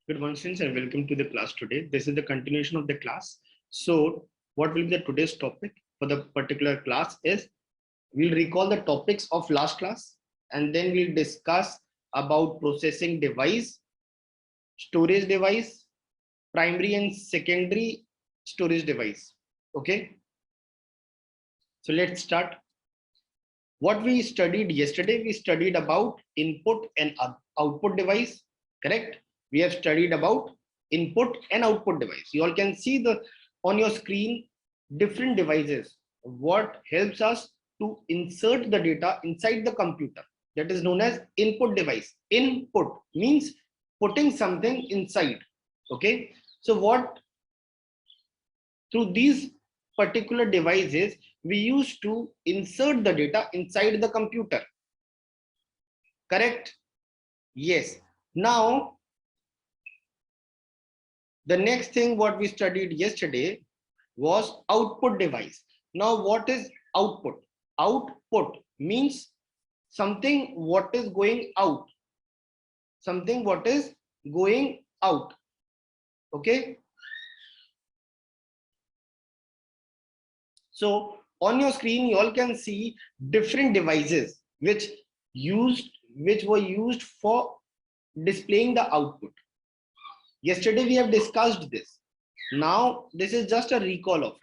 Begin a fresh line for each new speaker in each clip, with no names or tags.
Good morning, students, and welcome to the class today. This is the continuation of the class. So, what will be the today's topic for the particular class is we'll recall the topics of last class and then we'll discuss about processing device, storage device, primary and secondary storage device. Okay, so let's start. What we studied yesterday, we studied about input and output device, correct? We have studied about input and output device. You all can see the on your screen different devices. What helps us to insert the data inside the computer, that is known as input device. Input means putting something inside. Okay, so what through these particular devices we used to insert the data inside the computer, correct? Yes. Now the next thing what we studied yesterday was output device. Now what is output? Output means something what is going out, something what is going out. Okay, so on your screen you all can see different devices which were used for displaying the output. Yesterday we have discussed this. Now this is just a recall of it.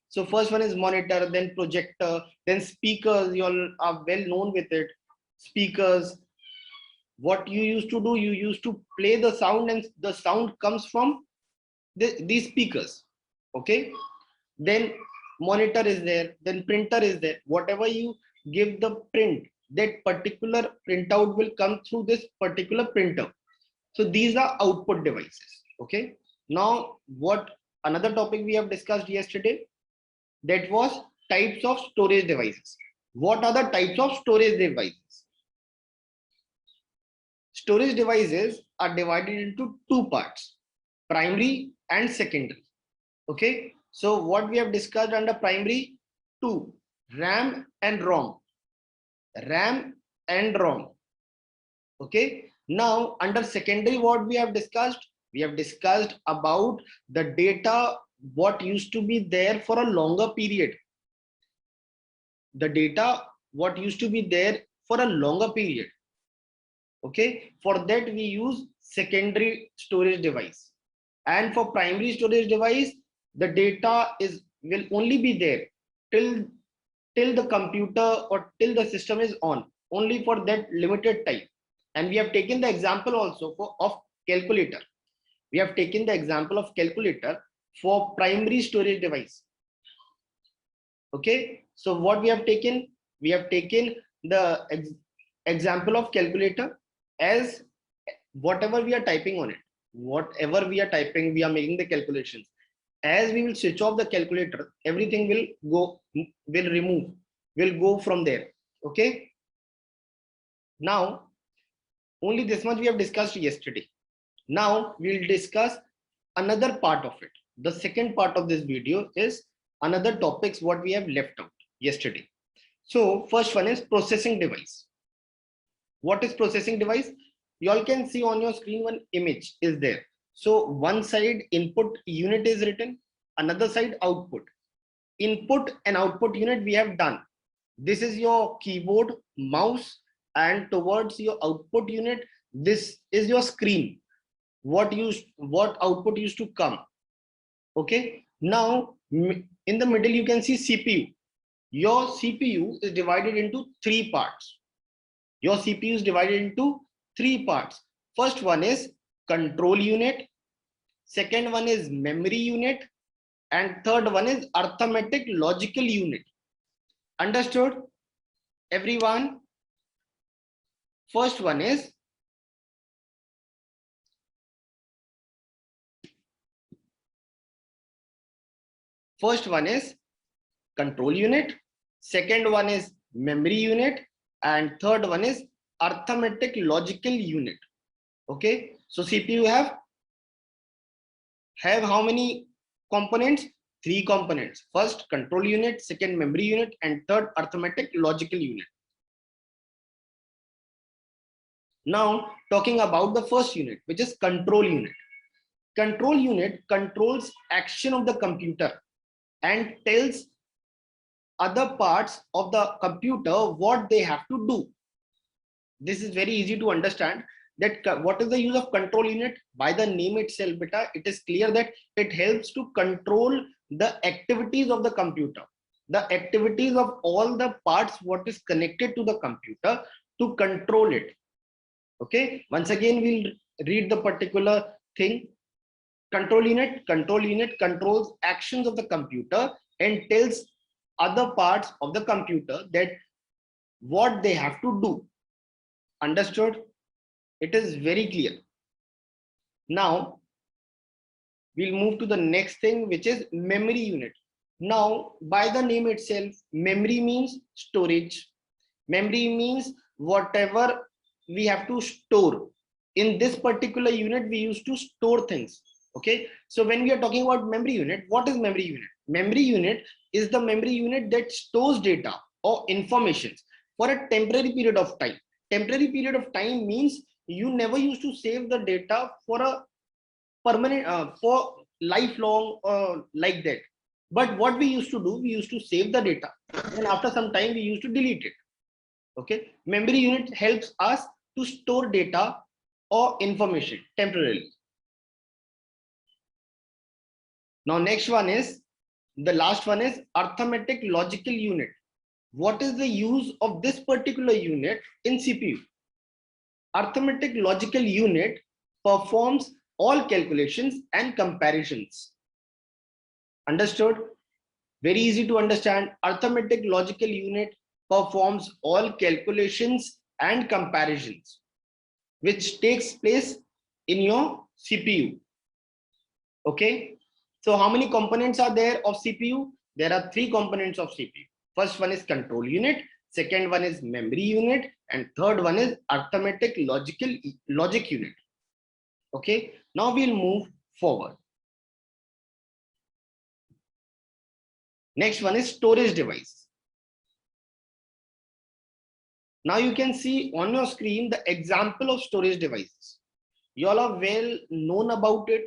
So first one is monitor, then projector, then speakers. You all are well known with it. Speakers. What you used to do, you used to play the sound and the sound comes from these speakers. Okay, then monitor is there, then printer is there. Whatever you give the print, that particular printout will come through this particular printer. So these are output devices. Okay, now what another topic we have discussed yesterday, that was types of storage devices. What are the types of storage devices? Storage devices are divided into two parts, primary and secondary. Okay, so what we have discussed under primary, two, RAM and ROM. RAM and ROM. Okay, now under secondary, what we have discussed? We have discussed about the data what used to be there for a longer period. The data what used to be there for a longer period. Okay, for that we use secondary storage device, and for primary storage device the data will only be there till the computer or till the system is on, only for that limited time. And we have taken the example also of calculator. We have taken the example of calculator for primary storage device. Okay, so what we have taken the example of calculator as whatever we are typing on it, whatever we are typing, we are making the calculations. As we will switch off the calculator, everything will go from there. Okay, now only this much we have discussed yesterday. Now we'll discuss another part of it. The second part of this video is another topics what we have left out yesterday. So first one is processing device. What is processing device? You all can see on your screen one image is there. So one side input unit is written, another side output. Input and output unit we have done. This is your keyboard, mouse, and towards your output unit, this is your screen. What output used to come. Okay, now in the middle you can see CPU. Your CPU is divided into three parts. Your CPU is divided into three parts. First one is control unit, second one is memory unit, and third one is arithmetic logical unit. Understood, everyone? First one is control unit, second one is memory unit, and third one is arithmetic logical unit. Okay, so CPU have how many components? Three components. First control unit, second memory unit, and third arithmetic logical unit. Now talking about the first unit, which is control unit. Control unit controls action of the computer and tells other parts of the computer what they have to do. This is very easy to understand that what is the use of control unit. By the name itself, beta, it is clear that it helps to control the activities of the computer, the activities of all the parts what is connected to the computer, to control it. Okay, once again we'll read the particular thing. Control unit controls actions of the computer and tells other parts of the computer that what they have to do. Understood? It is very clear. Now we'll move to the next thing, which is memory unit. Now, by the name itself, memory means storage. Memory means whatever we have to store. In this particular unit, we used to store things. Okay, so when we are talking about memory unit, what is memory unit? Memory unit is the memory unit that stores data or informations for a temporary period of time. Temporary period of time means you never used to save the data for a permanent, for lifelong, like that. But what we used to do, we used to save the data, and after some time we used to delete it. Okay, memory unit helps us to store data or information temporarily. Now next one is, the last one is arithmetic logical unit. What is the use of this particular unit in CPU? Arithmetic logical unit performs all calculations and comparisons. Understood? Very easy to understand. Arithmetic logical unit performs all calculations and comparisons which takes place in your CPU. Okay, so how many components are there of CPU? There are 3 components of CPU. First one is control unit, second one is memory unit, and third one is arithmetic logic unit. Okay, now we'll move forward. Next one is storage device. Now you can see on your screen the example of storage devices. You all are well known about it.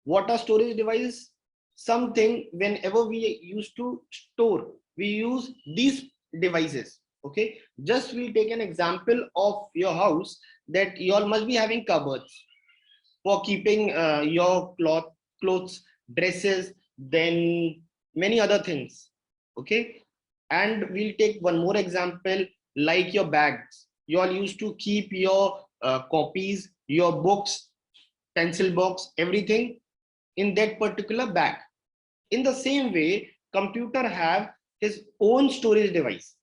What are storage devices? Something whenever we used to store, we use these devices. Okay, just we take an example of your house, that you all must be having cupboards for keeping your clothes, dresses, then many other things. Okay, and we'll take one more example, like your bags. You all used to keep your copies, your books, pencil box, everything in that particular bag. In the same way, computer have his own storage device,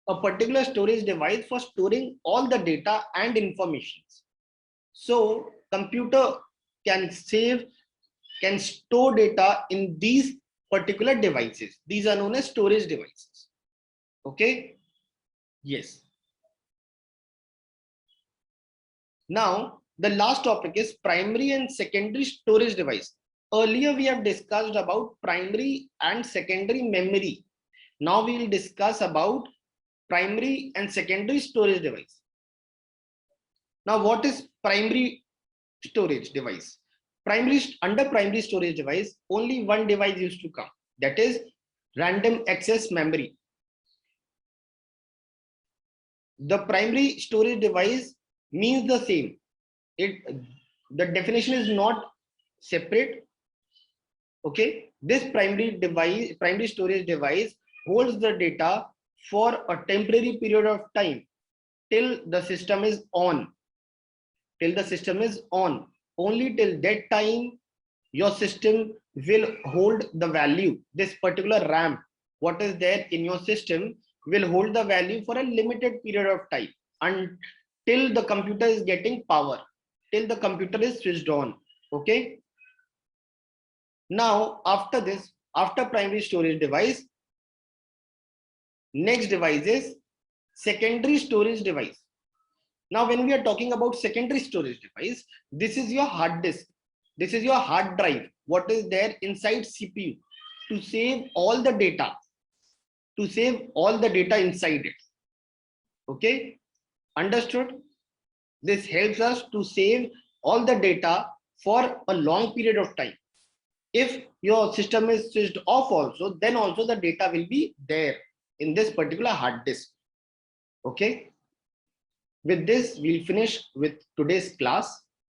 a particular storage device for storing all the data and informations. So computer can store data in these particular devices. These are known as storage devices. Okay, yes. Now the last topic is primary and secondary storage device. Earlier we have discussed about primary and secondary memory. Now we will discuss about primary and secondary storage device. Now what is primary storage device? Under primary storage device, only one device used to come, that is random access memory. The primary storage device means the same. The definition is not separate. Okay, this primary storage device holds the data for a temporary period of time till the system is on. Only till that time your system will hold the value. This particular RAM, what is there in your system, will hold the value for a limited period of time until the computer is getting power, till the computer is switched on. Okay, now after this, after primary storage device, next device is secondary storage device. Now when we are talking about secondary storage device, this is your hard disk, this is your hard drive, what is there inside CPU to save all the data, inside it. Okay, understood? This helps us to save all the data for a long period of time. If your system is switched off also, then also the data will be there in this particular hard disk. Okay. With this, we'll finish with today's class.